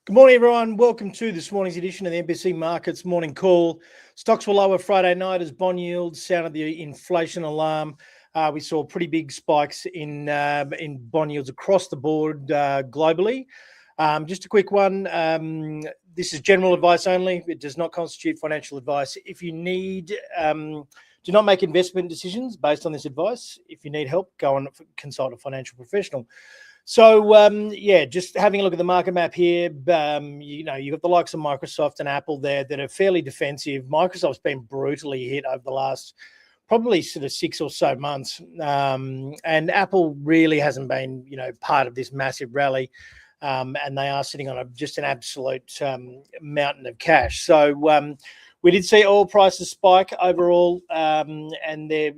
Good morning, everyone. Welcome to this morning's edition of the NBC Markets Morning Call. Stocks were lower Friday night as bond yields sounded the inflation alarm. We saw pretty big spikes in bond yields across the board globally. Just a quick one. This is general advice only. It does not constitute financial advice. If you need, do not make investment decisions based on this advice. If you need help, go and consult a financial professional. So, just having a look at the market map here, you've got the likes of Microsoft and Apple there that are fairly defensive. Microsoft's been brutally hit over the last probably sort of 6 or so months. And Apple really hasn't been, part of this massive rally. And they are sitting on just an absolute mountain of cash. So we did see oil prices spike overall, and they're,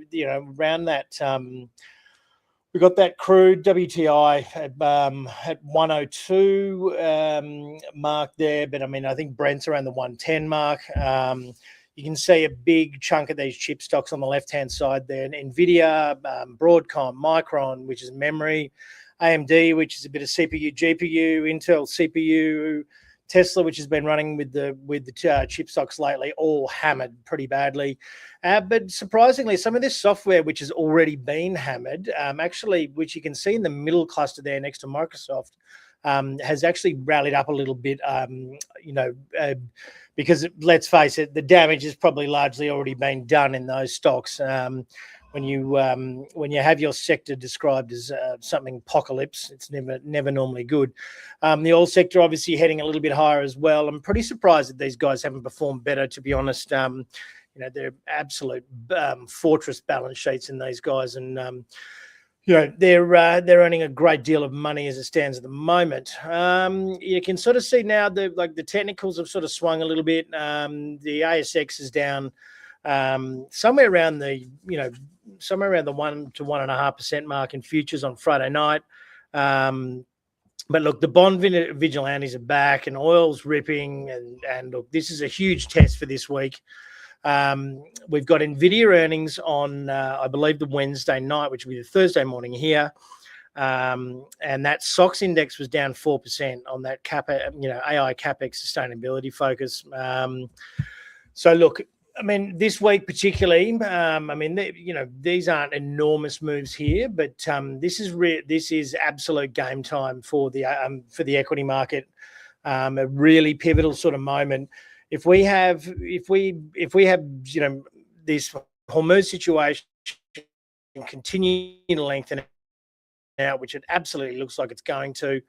around that... we got that crude WTI at 102 mark there, but I think Brent's around the 110 mark. You can see a big chunk of these chip stocks on the left-hand side there. Nvidia, Broadcom, Micron, which is memory, AMD, which is a bit of CPU, GPU, Intel CPU, Tesla, which has been running with the chip stocks lately, all hammered pretty badly. But surprisingly, some of this software, which has already been hammered, actually, which you can see in the middle cluster there next to Microsoft, has actually rallied up a little bit, because let's face it, the damage has probably largely already been done in those stocks. When you have your sector described as something apocalypse, it's never normally good. The oil sector obviously heading a little bit higher as well. I'm pretty surprised that these guys haven't performed better, to be honest. They're absolute fortress balance sheets in these guys, and they're earning a great deal of money as it stands at the moment. You can sort of see now the technicals have sort of swung a little bit. The ASX is down somewhere around the 1 to 1.5% mark in futures on Friday night. But look, the bond vigilantes are back and oil's ripping, and look, this is a huge test for this week. We've got Nvidia earnings on, I believe, the Wednesday night, which will be the Thursday morning here. And that SOX index was down 4% on that AI CapEx sustainability focus. So look, this week particularly, these aren't enormous moves here, but this is absolute game time for the equity market. A really pivotal sort of moment. If we have this Hormuz situation continue to lengthen out, which it absolutely looks like it's going to,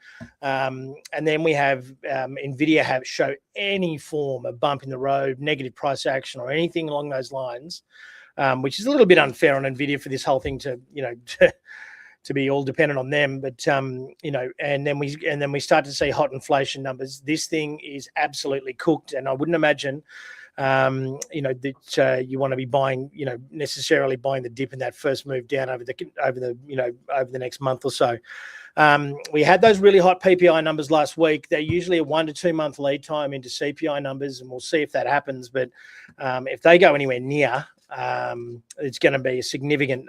and then we have Nvidia show any form of bump in the road, negative price action, or anything along those lines, which is a little bit unfair on Nvidia for this whole thing to be all dependent on them. But and then we start to see hot inflation numbers. This thing is absolutely cooked, and I wouldn't imagine that you want to be buying, necessarily buying the dip in that first move down over the next month or so. We had those really hot PPI numbers last week. They're usually a 1 to 2 month lead time into CPI numbers, and we'll see if that happens. But if they go anywhere near, it's going to be a significant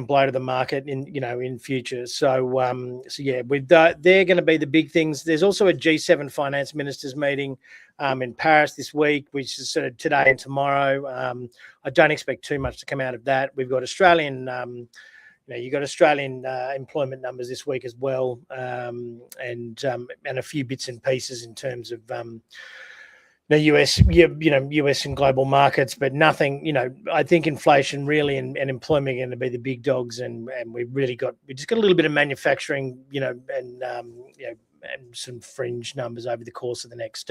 blow to the market in future. So they're going to be the big things. There's also a G7 finance ministers meeting in Paris this week, which is sort of today and tomorrow. I don't expect too much to come out of that. We've got Australian, employment numbers this week as well, and a few bits and pieces in terms of the US and global markets, but nothing. I think inflation really and employment are going to be the big dogs, and we just got a little bit of manufacturing, and some fringe numbers over the course of the next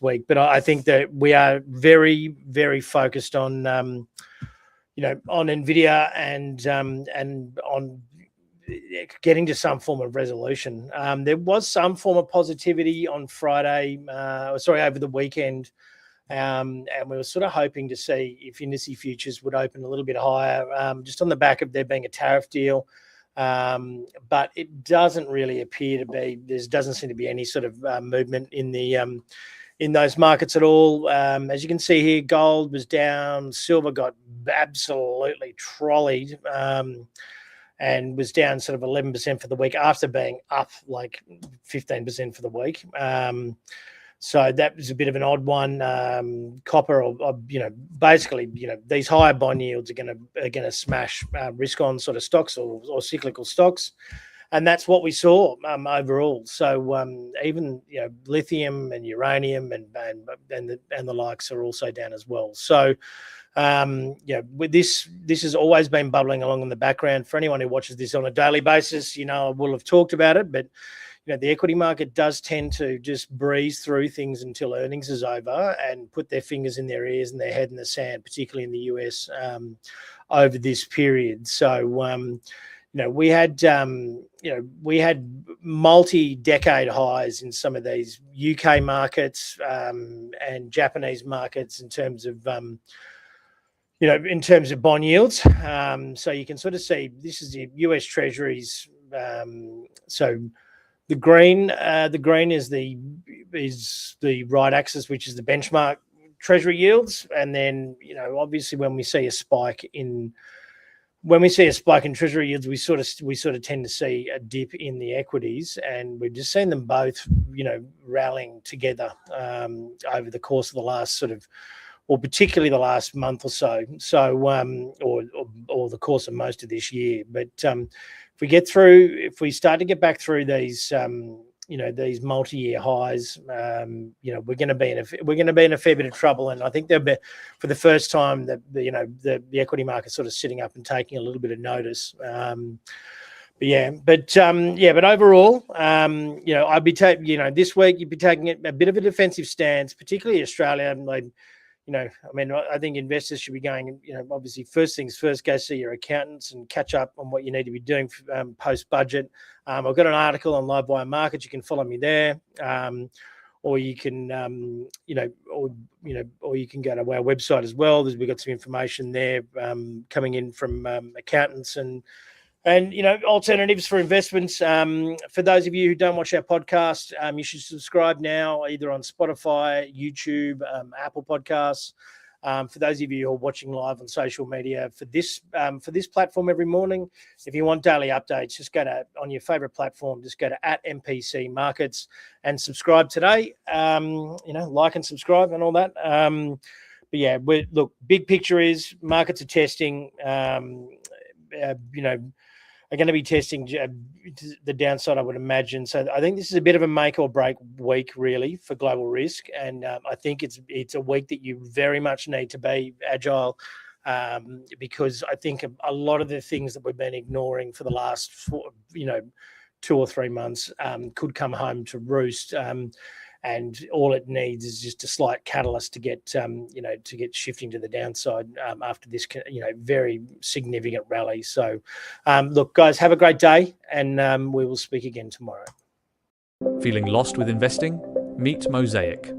week. But I think that we are very, very focused on on Nvidia and on getting to some form of resolution. There was some form of positivity on over the weekend, and we were sort of hoping to see if indice futures would open a little bit higher, just on the back of there being a tariff deal. But it doesn't really appear to be. There doesn't seem to be any sort of movement in those markets at all. As you can see here, gold was down, silver got absolutely trolleyed. and was down sort of 11% for the week after being up like 15% for the week. So that was a bit of an odd one. Copper, or basically, these higher bond yields are going to smash risk-on sort of stocks or cyclical stocks, and that's what we saw overall. So even lithium and uranium and the likes are also down as well. So with this has always been bubbling along in the background. For anyone who watches this on a daily basis, I will have talked about it, but the equity market does tend to just breeze through things until earnings is over and put their fingers in their ears and their head in the sand, particularly in the US over this period. So, we had multi-decade highs in some of these UK markets and Japanese markets in terms of bond yields. So you can sort of see this is the US Treasuries. So the green is the right axis, which is the benchmark Treasury yields, and then obviously when we see a spike in Treasury yields, we sort of tend to see a dip in the equities, and we've just seen them both rallying together over the course of the last or particularly the last month or so. So or the course of most of this year. But if we start to get back through these these multi-year highs, we're going to be in a fair bit of trouble. And I think there'll be, for the first time, that the equity market sort of sitting up and taking a little bit of notice. But overall, I'd be this week you'd be taking a bit of a defensive stance, particularly Australia. I think investors should be going, obviously first things first, go see your accountants and catch up on what you need to be doing post budget. I've got an article on Livewire Markets. You can follow me there, or you can, or you can go to our website as well. We've got some information there coming in from accountants and alternatives for investments. For those of you who don't watch our podcast, you should subscribe now, either on Spotify, YouTube, Apple Podcasts. For those of you who are watching live on social media, for this platform every morning, if you want daily updates, just go to, on your favorite platform, just go to @MPC Markets and subscribe today. Like and subscribe and all that. Look, big picture is markets are testing. Are going to be testing the downside, I would imagine. So I think this is a bit of a make or break week, really, for global risk. And I think it's a week that you very much need to be agile, because I think a lot of the things that we've been ignoring for the last 2 or 3 months could come home to roost. And all it needs is just a slight catalyst to get shifting to the downside after this very significant rally. So look, guys, have a great day, and we will speak again tomorrow. Feeling lost with investing? Meet Mosaic.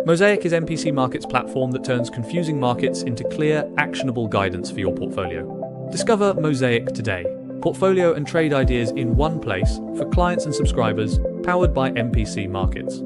Mosaic is MPC Markets' platform that turns confusing markets into clear, actionable guidance for your portfolio. Discover Mosaic today. Portfolio and trade ideas in one place for clients and subscribers, powered by MPC Markets.